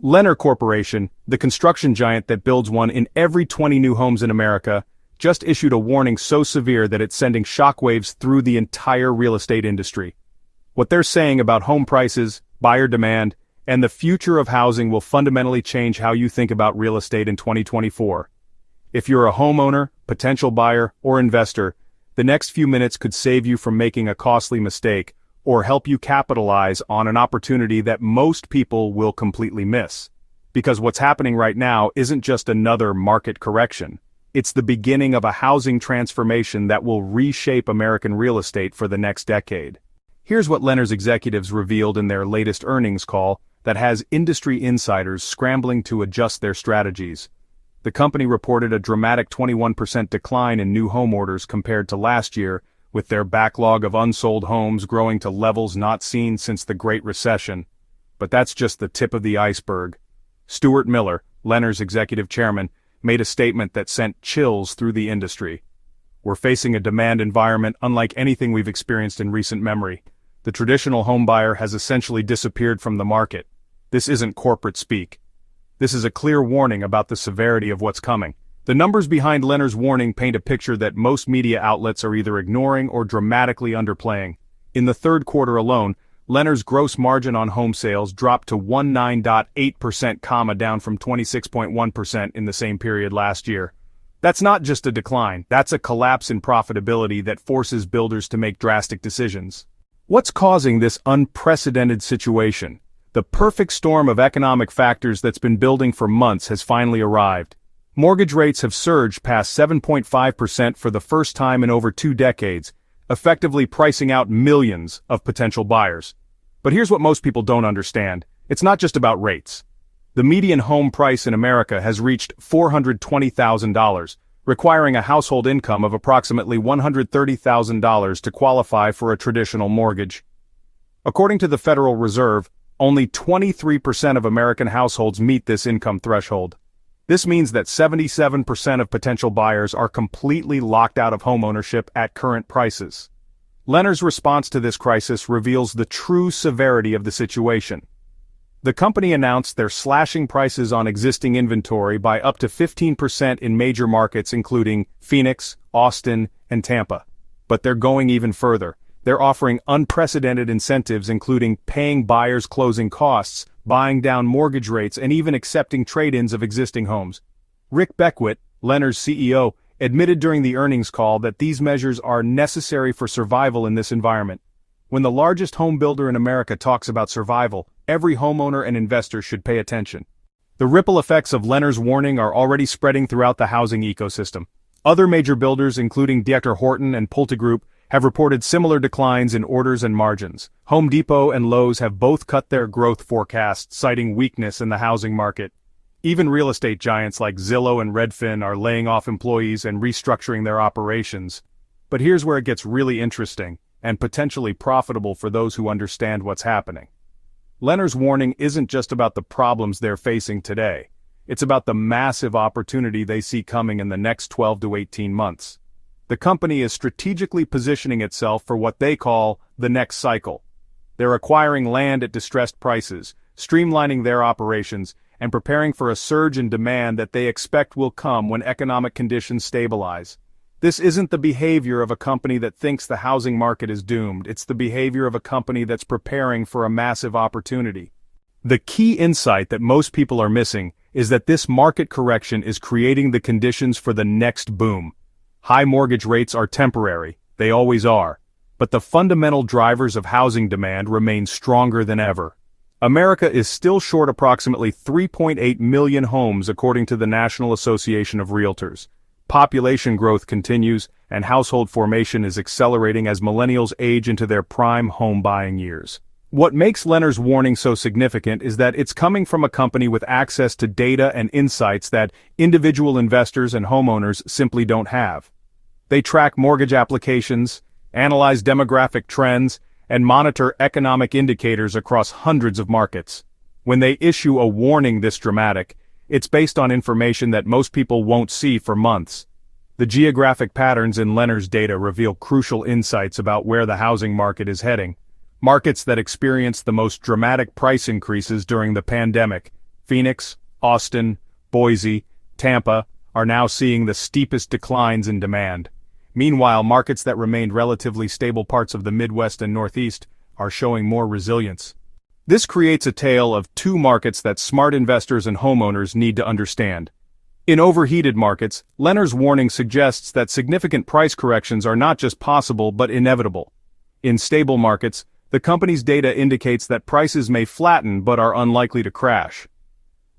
Lennar Corporation, the construction giant that builds one in every 20 new homes in America, just issued a warning so severe that it's sending shockwaves through the entire real estate industry. What they're saying about home prices, buyer demand, and the future of housing will fundamentally change how you think about real estate in 2024. If you're a homeowner, potential buyer, or investor, the next few minutes could save you from making a costly mistake, or help you capitalize on an opportunity that most people will completely miss. Because what's happening right now isn't just another market correction. It's the beginning of a housing transformation that will reshape American real estate for the next decade. Here's what Lennar's executives revealed in their latest earnings call that has industry insiders scrambling to adjust their strategies. The company reported a dramatic 21% decline in new home orders compared to last year, with their backlog of unsold homes growing to levels not seen since the Great Recession. But that's just the tip of the iceberg. Stuart Miller, Lennar's executive chairman, made a statement that sent chills through the industry. We're facing a demand environment unlike anything we've experienced in recent memory. The traditional homebuyer has essentially disappeared from the market. This isn't corporate speak. This is a clear warning about the severity of what's coming. The numbers behind Lennar's warning paint a picture that most media outlets are either ignoring or dramatically underplaying. In the third quarter alone, Lennar's gross margin on home sales dropped to 19.8%, down from 26.1% in the same period last year. That's not just a decline, that's a collapse in profitability that forces builders to make drastic decisions. What's causing this unprecedented situation? The perfect storm of economic factors that's been building for months has finally arrived. Mortgage rates have surged past 7.5% for the first time in over 2 decades, effectively pricing out millions of potential buyers. But here's what most people don't understand. It's not just about rates. The median home price in America has reached $420,000, requiring a household income of approximately $130,000 to qualify for a traditional mortgage. According to the Federal Reserve, only 23% of American households meet this income threshold. This means that 77% of potential buyers are completely locked out of homeownership at current prices. Lennar's response to this crisis reveals the true severity of the situation. The company announced they're slashing prices on existing inventory by up to 15% in major markets including Phoenix, Austin, and Tampa. But they're going even further. They're offering unprecedented incentives including paying buyers closing costs, buying down mortgage rates, and even accepting trade-ins of existing homes. Rick Beckwith, Lennar's CEO, admitted during the earnings call that these measures are necessary for survival in this environment. When the largest home builder in America talks about survival, every homeowner and investor should pay attention. The ripple effects of Lennar's warning are already spreading throughout the housing ecosystem. Other major builders, including D.R. Horton and PulteGroup, have reported similar declines in orders and margins. Home Depot and Lowe's have both cut their growth forecasts, citing weakness in the housing market. Even real estate giants like Zillow and Redfin are laying off employees and restructuring their operations. But here's where it gets really interesting, and potentially profitable for those who understand what's happening. Lennar's warning isn't just about the problems they're facing today. It's about the massive opportunity they see coming in the next 12 to 18 months. The company is strategically positioning itself for what they call the next cycle. They're acquiring land at distressed prices, streamlining their operations, and preparing for a surge in demand that they expect will come when economic conditions stabilize. This isn't the behavior of a company that thinks the housing market is doomed. It's the behavior of a company that's preparing for a massive opportunity. The key insight that most people are missing is that this market correction is creating the conditions for the next boom. High mortgage rates are temporary, they always are, but the fundamental drivers of housing demand remain stronger than ever. America is still short approximately 3.8 million homes according to the National Association of Realtors. Population growth continues, and household formation is accelerating as millennials age into their prime home buying years. What makes Lennar's warning so significant is that it's coming from a company with access to data and insights that individual investors and homeowners simply don't have. They track mortgage applications, analyze demographic trends, and monitor economic indicators across hundreds of markets. When they issue a warning this dramatic, it's based on information that most people won't see for months. The geographic patterns in Lennar's data reveal crucial insights about where the housing market is heading. Markets that experienced the most dramatic price increases during the pandemic, Phoenix, Austin, Boise, Tampa are now seeing the steepest declines in demand. Meanwhile, markets that remained relatively stable, parts of the Midwest and Northeast, are showing more resilience. This creates a tale of two markets that smart investors and homeowners need to understand. In overheated markets, Lennar's warning suggests that significant price corrections are not just possible but inevitable. In stable markets, the company's data indicates that prices may flatten but are unlikely to crash.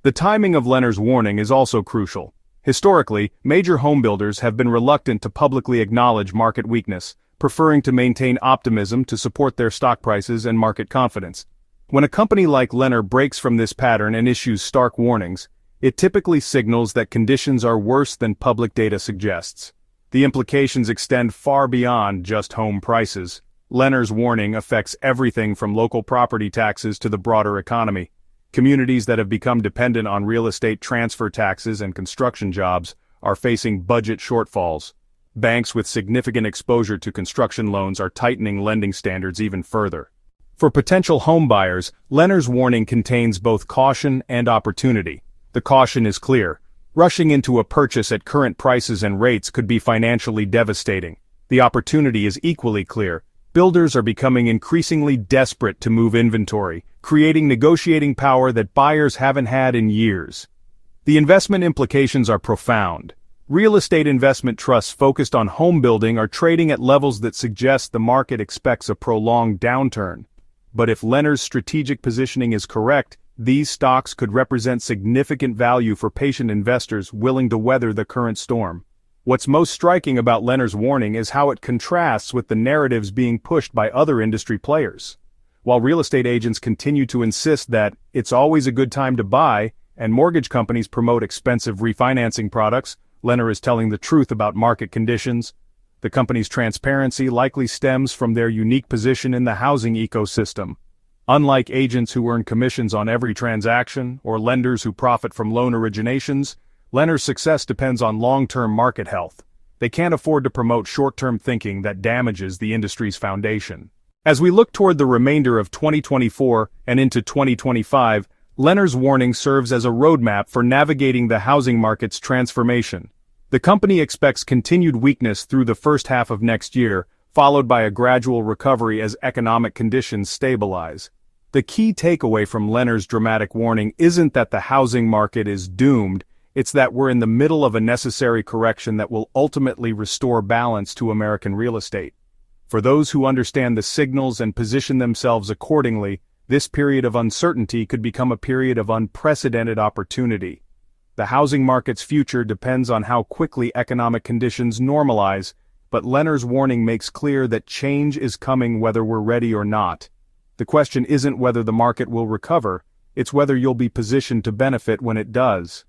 The timing of Lennar's warning is also crucial. Historically, major homebuilders have been reluctant to publicly acknowledge market weakness, preferring to maintain optimism to support their stock prices and market confidence. When a company like Lennar breaks from this pattern and issues stark warnings, it typically signals that conditions are worse than public data suggests. The implications extend far beyond just home prices. Lennar's warning affects everything from local property taxes to the broader economy. Communities that have become dependent on real estate transfer taxes and construction jobs are facing budget shortfalls. Banks with significant exposure to construction loans are tightening lending standards even further. For potential homebuyers, Lennar's warning contains both caution and opportunity. The caution is clear. Rushing into a purchase at current prices and rates could be financially devastating. The opportunity is equally clear. Builders are becoming increasingly desperate to move inventory, creating negotiating power that buyers haven't had in years. The investment implications are profound. Real estate investment trusts focused on home building are trading at levels that suggest the market expects a prolonged downturn. But if Lennar's strategic positioning is correct, these stocks could represent significant value for patient investors willing to weather the current storm. What's most striking about Lennar's warning is how it contrasts with the narratives being pushed by other industry players. While real estate agents continue to insist that it's always a good time to buy, and mortgage companies promote expensive refinancing products, Lennar is telling the truth about market conditions. The company's transparency likely stems from their unique position in the housing ecosystem. Unlike agents who earn commissions on every transaction, or lenders who profit from loan originations, Lennar's success depends on long-term market health. They can't afford to promote short-term thinking that damages the industry's foundation. As we look toward the remainder of 2024 and into 2025, Lennar's warning serves as a roadmap for navigating the housing market's transformation. The company expects continued weakness through the first half of next year, followed by a gradual recovery as economic conditions stabilize. The key takeaway from Lennar's dramatic warning isn't that the housing market is doomed, it's that we're in the middle of a necessary correction that will ultimately restore balance to American real estate. For those who understand the signals and position themselves accordingly, this period of uncertainty could become a period of unprecedented opportunity. The housing market's future depends on how quickly economic conditions normalize, but Lennar's warning makes clear that change is coming whether we're ready or not. The question isn't whether the market will recover, it's whether you'll be positioned to benefit when it does.